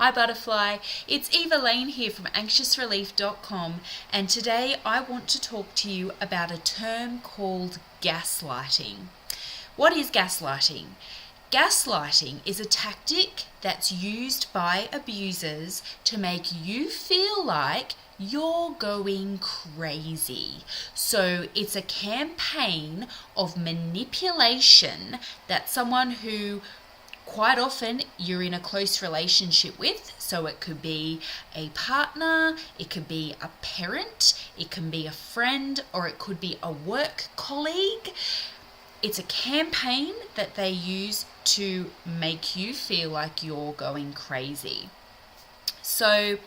Hi Butterfly, it's Eva Lane here from anxiousrelief.com, and today I want to talk to you about a term called gaslighting. What is gaslighting? Gaslighting is a tactic that's used by abusers to make you feel like you're going crazy. So it's a campaign of manipulation that someone who quite often you're in a close relationship with, so it could be a partner, it could be a parent, it can be a friend, or it could be a work colleague. It's a campaign that they use to make you feel like you're going crazy. So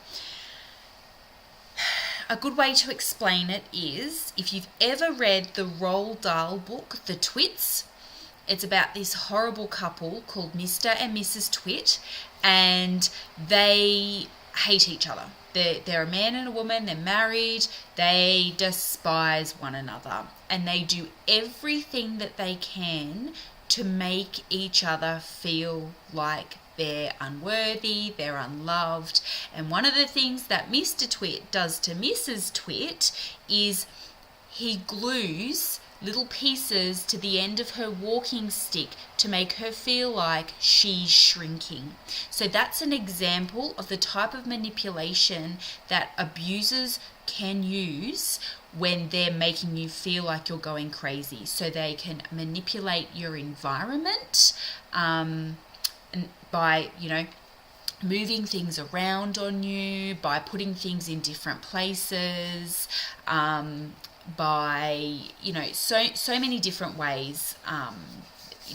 a good way to explain it is, if you've ever read the Roald Dahl book, The Twits, it's about this horrible couple called Mr. and Mrs. Twit, and they hate each other. They're a man and a woman, they're married, they despise one another, and they do everything that they can to make each other feel like they're unworthy, they're unloved. And one of the things that Mr. Twit does to Mrs. Twit is he glues little pieces to the end of her walking stick to make her feel like she's shrinking. So that's an example of the type of manipulation that abusers can use when they're making you feel like you're going crazy. So they can manipulate your environment and by, moving things around on you, by putting things in different places, by so many different ways.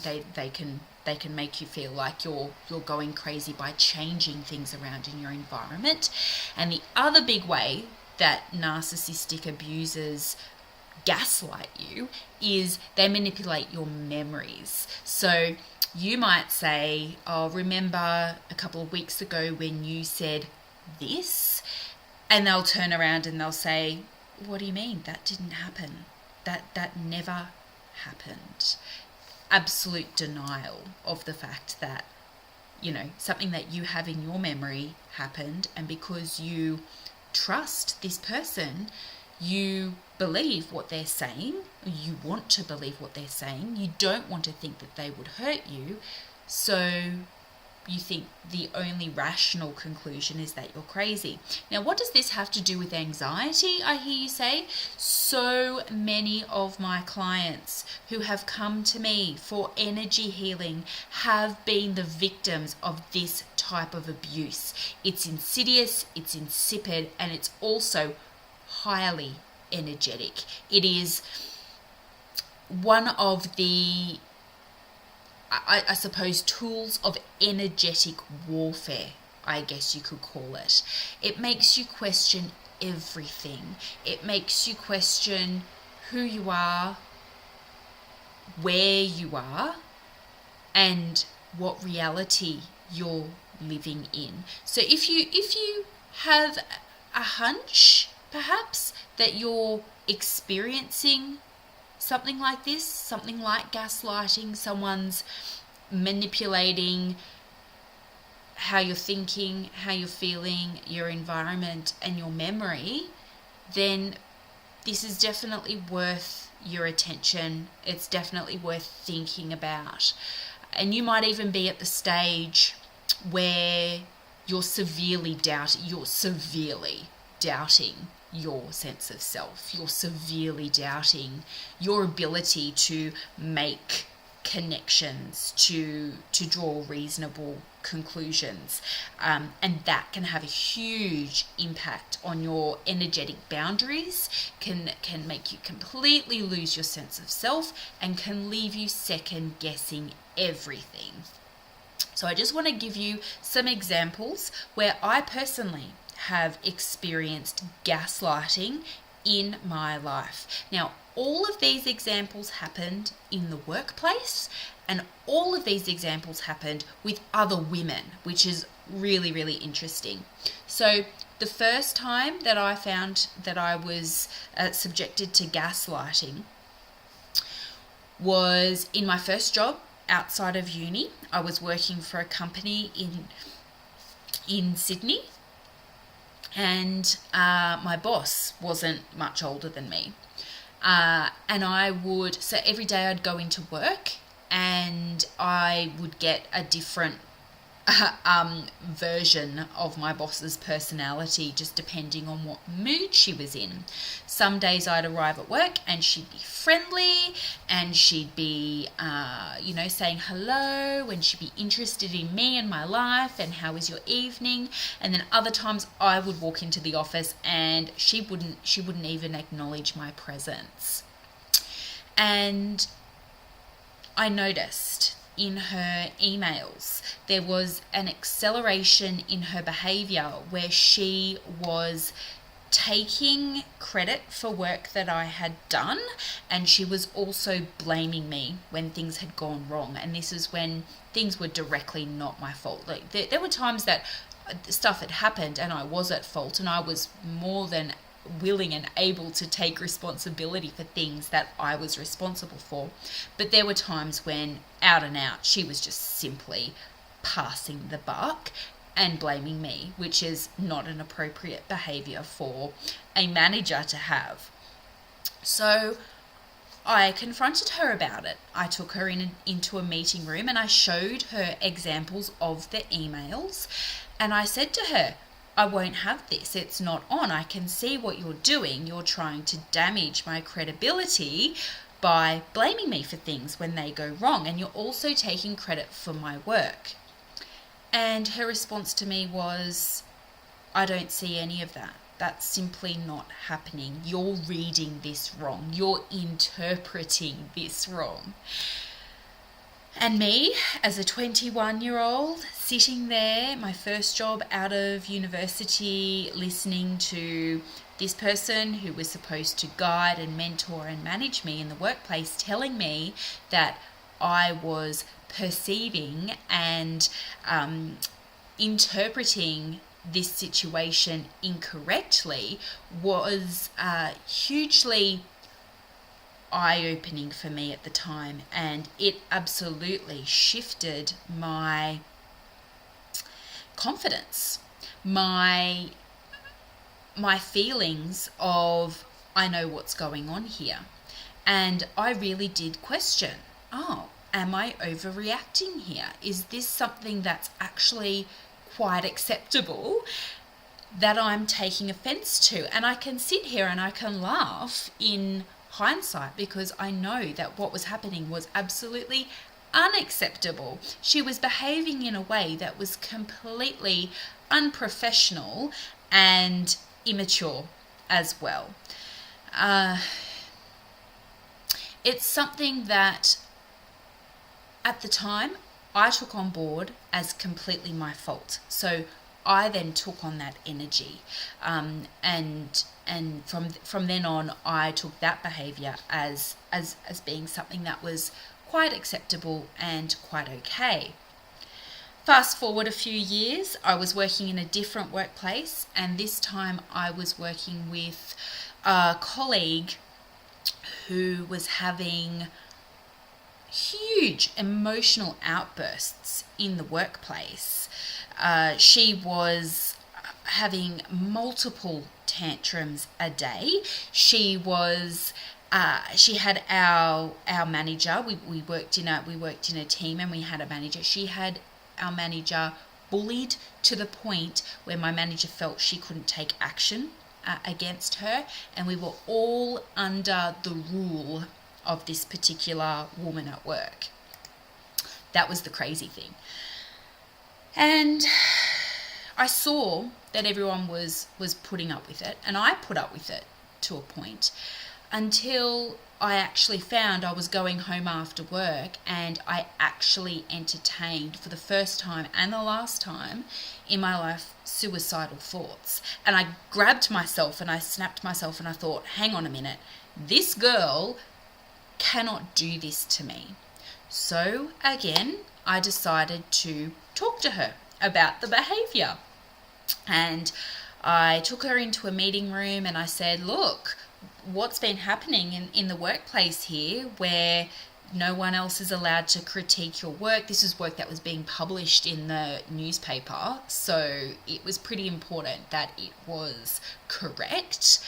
They can make you feel like you're going crazy by changing things around in your environment. And the other big way that narcissistic abusers gaslight you is they manipulate your memories. So you might say, "Oh, remember a couple of weeks ago when you said this?" And they'll turn around and they'll say, "What do you mean? That didn't happen. That never happened." Absolute denial of the fact that, something that you have in your memory happened, and because you trust this person, you believe what they're saying, you want to believe what they're saying, you don't want to think that they would hurt you, so you think the only rational conclusion is that you're crazy. Now, what does this have to do with anxiety, I hear you say? So many of my clients who have come to me for energy healing have been the victims of this type of abuse. It's insidious, it's insipid, and it's also highly energetic. It is one of the I suppose tools of energetic warfare, I guess you could call it. It makes you question everything. It makes you question who you are, where you are, and what reality you're living in. So if you have a hunch, perhaps, that you're experiencing something like this, something like gaslighting, someone's manipulating how you're thinking, how you're feeling, your environment, and your memory, then this is definitely worth your attention. It's definitely worth thinking about. And you might even be at the stage where you're severely doubting your sense of self. You're severely doubting your ability to make connections, to draw reasonable conclusions, and that can have a huge impact on your energetic boundaries, can make you completely lose your sense of self, and can leave you second guessing everything. So I just want to give you some examples where I personally have experienced gaslighting in my life. Now, all of these examples happened in the workplace, and all of these examples happened with other women, which is really, really interesting. So the first time that I found that I was subjected to gaslighting was in my first job outside of uni. I was working for a company in Sydney, and my boss wasn't much older than me. And so every day I'd go into work and I would get a different version of my boss's personality, just depending on what mood she was in. Some days I'd arrive at work and she'd be friendly and she'd be, saying hello, and she'd be interested in me and my life and how was your evening. And then other times I would walk into the office and she wouldn't even acknowledge my presence. And I noticed in her emails there was an acceleration in her behavior where she was taking credit for work that I had done, and she was also blaming me when things had gone wrong. And this is when things were directly not my fault. Like there were times that stuff had happened and I was at fault, and I was more than willing and able to take responsibility for things that I was responsible for. But there were times when out and out she was just simply passing the buck and blaming me, which is not an appropriate behavior for a manager to have. So I confronted her about it. I took her into a meeting room and I showed her examples of the emails, and I said to her, I won't have this. It's not on. I can see what you're doing. You're trying to damage my credibility by blaming me for things when they go wrong, and you're also taking credit for my work. And her response to me was, I don't see any of that. That's simply not happening. You're reading this wrong. You're interpreting this wrong. And me, as a 21-year-old, sitting there, my first job out of university, listening to this person who was supposed to guide and mentor and manage me in the workplace telling me that I was perceiving and interpreting this situation incorrectly, was hugely eye-opening for me at the time, and it absolutely shifted my confidence, my feelings of, I know what's going on here. And I really did question, am I overreacting here? Is this something that's actually quite acceptable that I'm taking offense to? And I can sit here and I can laugh in hindsight because I know that what was happening was absolutely unacceptable. She was behaving in a way that was completely unprofessional and immature as well. It's something that at the time I took on board as completely my fault. So I then took on that energy, and from then on, I took that behaviour as being something that was quite acceptable and quite okay. Fast forward a few years, I was working in a different workplace, and this time I was working with a colleague who was having huge emotional outbursts in the workplace. She was having multiple tantrums a day. She had our manager. We worked in a team, and we had a manager. She had our manager bullied to the point where my manager felt she couldn't take action against her, and we were all under the rule of this particular woman at work. That was the crazy thing. And I saw that everyone was putting up with it, and I put up with it to a point, until I actually found I was going home after work and I actually entertained, for the first time and the last time in my life, suicidal thoughts. And I grabbed myself and I snapped myself and I thought, hang on a minute, this girl cannot do this to me. So again, I decided to talk to her about the behavior. And I took her into a meeting room and I said, look, what's been happening in the workplace here, where No one else is allowed to critique your work. This is work that was being published in the newspaper, so it was pretty important that it was correct.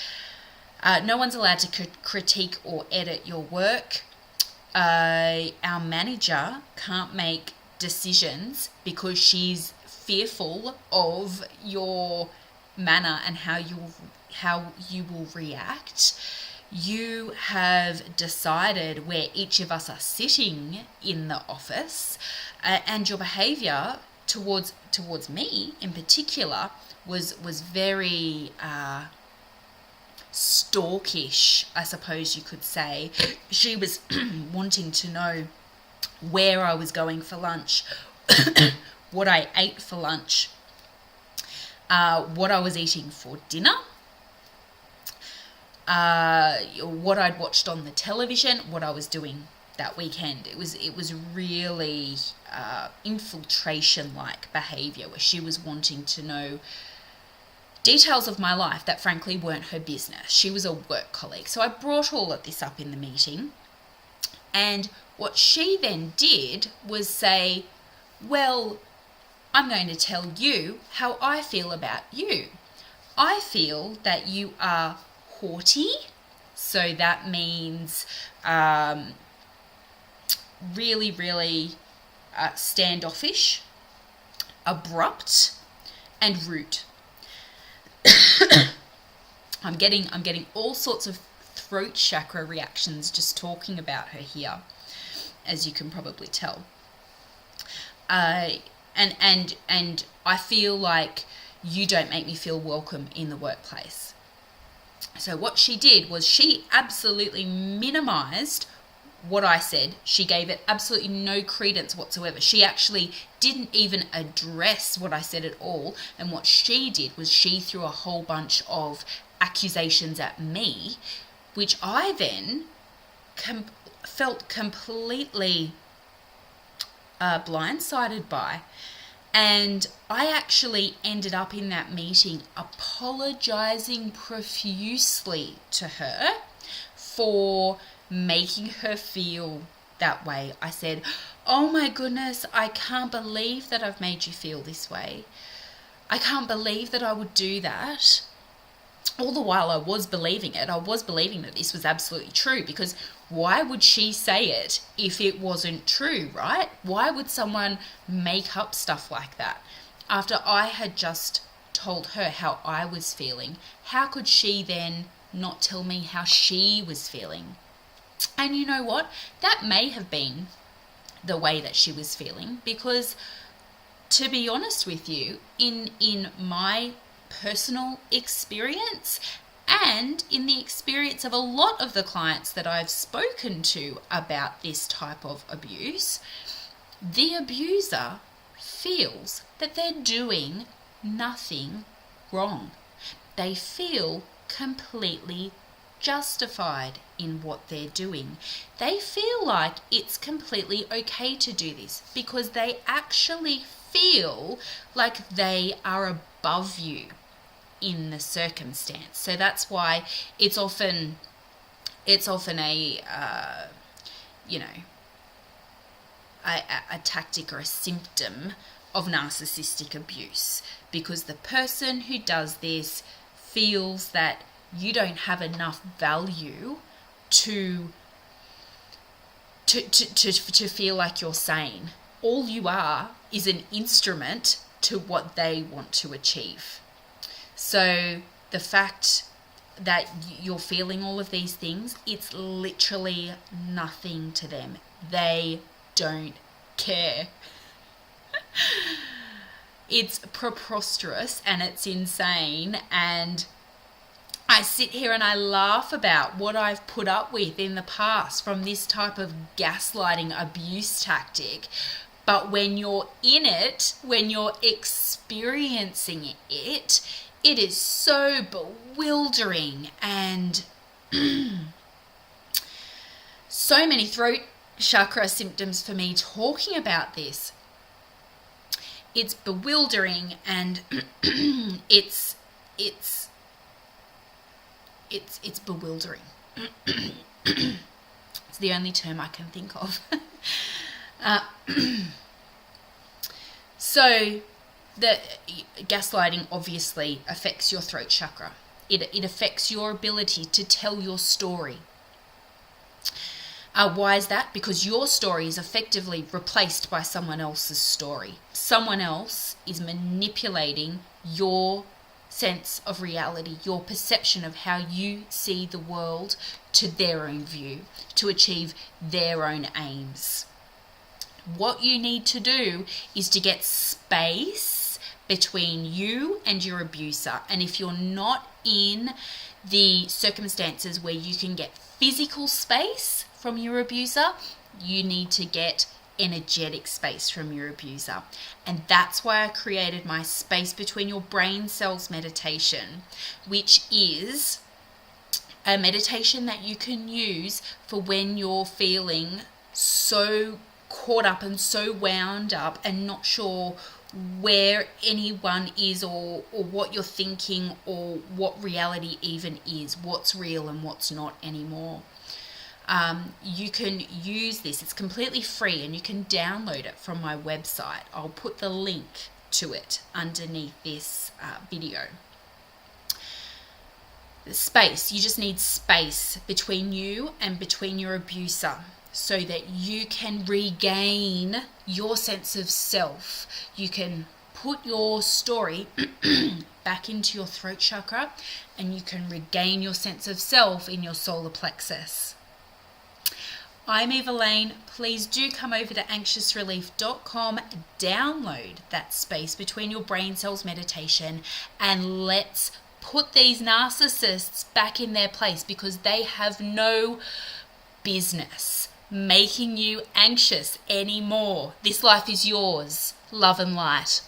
No one's allowed to critique or edit your work. Our manager can't make decisions because she's fearful of your manner and how you will react. You have decided where each of us are sitting in the office, and your behaviour towards me in particular was very stalkish, I suppose you could say. She was wanting to know where I was going for lunch, what I ate for lunch, what I was eating for dinner, what I'd watched on the television, what I was doing that weekend. It was really infiltration-like behaviour, where she was wanting to know details of my life that frankly weren't her business. She was a work colleague. So I brought all of this up in the meeting, and what she then did was say, well, I'm going to tell you how I feel about you. I feel that you are haughty, so that means really standoffish, abrupt, and rude. I'm getting all sorts of throat chakra reactions just talking about her here, as you can probably tell. And I feel like you don't make me feel welcome in the workplace. So what she did was she absolutely minimized what I said. She gave it absolutely no credence whatsoever. She actually didn't even address what I said at all. And what she did was she threw a whole bunch of accusations at me, which I then felt completely blindsided by. And I actually ended up in that meeting apologizing profusely to her for making her feel that way. I said, oh my goodness, I can't believe that I've made you feel this way. I can't believe that I would do that. All the while I was believing it. I was believing that this was absolutely true, because why would she say it if it wasn't true, right? Why would someone make up stuff like that? After I had just told her how I was feeling, how could she then not tell me how she was feeling? And you know what? That may have been the way that she was feeling, because to be honest with you, in my personal experience and in the experience of a lot of the clients that I've spoken to about this type of abuse, the abuser feels that they're doing nothing wrong. They feel completely justified in what they're doing. They feel like it's completely okay to do this because they actually feel like they are above you in the circumstance. So that's why it's often a a tactic or a symptom of narcissistic abuse, because the person who does this feels that you don't have enough value to feel like you're sane. All you are is an instrument to what they want to achieve. So the fact that you're feeling all of these things, it's literally nothing to them. They don't care. It's preposterous and it's insane, and I sit here and I laugh about what I've put up with in the past from this type of gaslighting abuse tactic. But when you're in it, when you're experiencing it, it is so bewildering, and so many throat chakra symptoms for me talking about this. It's bewildering, and it's bewildering. It's the only term I can think of. So the gaslighting obviously affects your throat chakra. It affects your ability to tell your story. Why is that? Because your story is effectively replaced by someone else's story. Someone else is manipulating your sense of reality, your perception of how you see the world to their own view, to achieve their own aims. What you need to do is to get space between you and your abuser. And if you're not in the circumstances where you can get physical space from your abuser, you need to get energetic space from your abuser. And that's why I created my space between your brain cells meditation, which is a meditation that you can use for when you're feeling so caught up and so wound up and not sure where anyone is or what you're thinking or what reality even is, what's real and what's not anymore. You can use this. It's completely free and you can download it from my website. I'll put the link to it underneath this video. The space. You just need space between you and between your abuser so that you can regain your sense of self. You can put your story back into your throat chakra and you can regain your sense of self in your solar plexus. I'm Eva Lane. Please do come over to anxiousrelief.com, download that space between your brain cells meditation, and let's put these narcissists back in their place, because they have no business making you anxious anymore. This life is yours. Love and light.